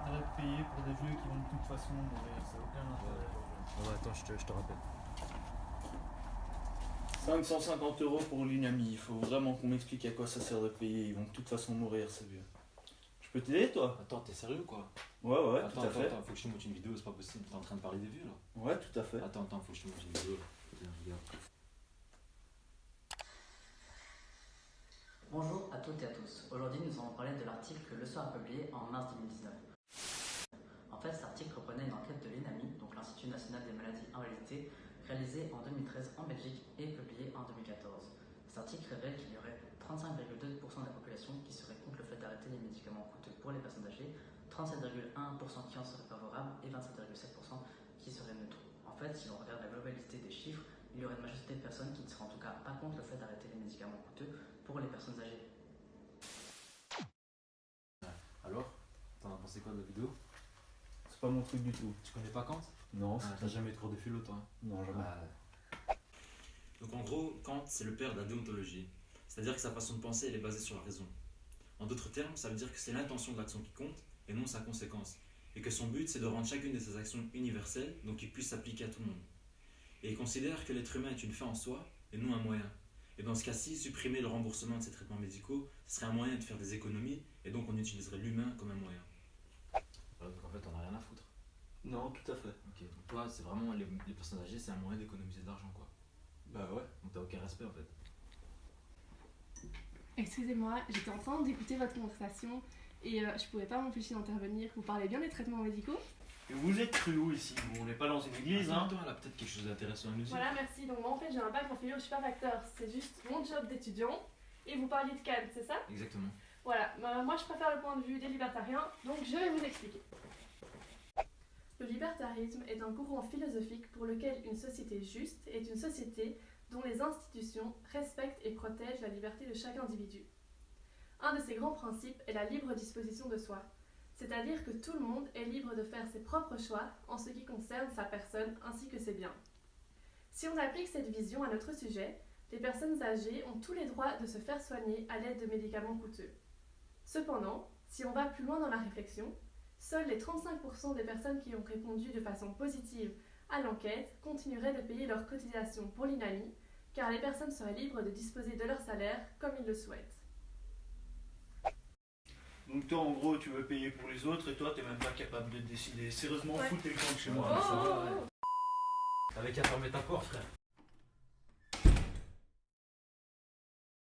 intérêt de payer pour des vieux qui vont de toute façon mourir, ça n'a aucun intérêt. Ouais, attends, je te rappelle. 550 € pour l'UNAMI. Il faut vraiment qu'on m'explique à quoi ça sert de payer. Ils vont de toute façon mourir, ces vieux. Je peux t'aider, toi? Attends, t'es sérieux quoi? Ouais, Attends, tout à fait. attends, faut que je te montre une vidéo, c'est pas possible. T'es en train de parler des vieux là? Ouais, tout à fait. Attends, faut que je te montre une vidéo là. Viens, regarde. Bonjour à toutes et à tous. Aujourd'hui, nous allons parler de l'article que Le Soir a publié en mars 2019. En fait, cet article reprenait une enquête de l'INAMI, donc l'Institut national des maladies invalidités, réalisée en 2013 en Belgique et publiée en 2014. Cet article révèle qu'il y aurait 35,2% de la population qui serait contre le fait d'arrêter les médicaments coûteux pour les personnes âgées, 37,1% qui en seraient favorables et 27,7% qui seraient neutres. En fait, si l'on regarde la globalité des chiffres, il y aurait une majorité de personnes qui ne seraient en tout cas pas contre le fait d'arrêter les médicaments coûteux pour les personnes âgées. Alors, t'en as pensé quoi de la vidéo? C'est pas mon truc du tout. Tu connais pas Kant? Non, T'as jamais eu de cours de philo toi? Non, jamais. Donc en gros, Kant, c'est le père de la déontologie, c'est-à-dire que sa façon de penser elle est basée sur la raison. En d'autres termes, ça veut dire que c'est l'intention de l'action qui compte et non sa conséquence, et que son but c'est de rendre chacune de ses actions universelles, donc qu'il puisse s'appliquer à tout le monde. Et il considère que l'être humain est une fin en soi et non un moyen. Et dans ce cas-ci, supprimer le remboursement de ces traitements médicaux, ce serait un moyen de faire des économies, et donc on utiliserait l'humain comme un moyen. Donc en fait, t'en as rien à foutre. Non, tout à fait. Ok, donc toi, c'est vraiment les personnes âgées, c'est un moyen d'économiser de l'argent quoi. Bah ouais. Donc t'as aucun respect en fait. Excusez-moi, j'étais en train d'écouter votre conversation et je pouvais pas m'empêcher d'intervenir. Vous parlez bien des traitements médicaux? Et vous êtes cru où ici? On n'est pas dans une église, hein? Attends, elle a peut-être quelque chose d'intéressant à nous dire. Voilà, merci. Donc moi en fait j'ai un bac en philo, je suis pas facteur. C'est juste mon job d'étudiant. Et vous parliez de Kant, c'est ça? Exactement. Voilà, moi je préfère le point de vue des libertariens, donc je vais vous expliquer. Le libertarisme est un courant philosophique pour lequel une société juste est une société dont les institutions respectent et protègent la liberté de chaque individu. Un de ses grands principes est la libre disposition de soi, c'est-à-dire que tout le monde est libre de faire ses propres choix en ce qui concerne sa personne ainsi que ses biens. Si on applique cette vision à notre sujet, les personnes âgées ont tous les droits de se faire soigner à l'aide de médicaments coûteux. Cependant, si on va plus loin dans la réflexion, seuls les 35% des personnes qui ont répondu de façon positive à l'enquête continueraient de payer leurs cotisations pour l'INAMI, car les personnes seraient libres de disposer de leur salaire comme ils le souhaitent. Donc toi, en gros, tu veux payer pour les autres et toi, t'es même pas capable de décider. Sérieusement, Ouais. foutez le camp de chez Oh, moi. oh, oh. T'avais qu'à fermer ta porte frère.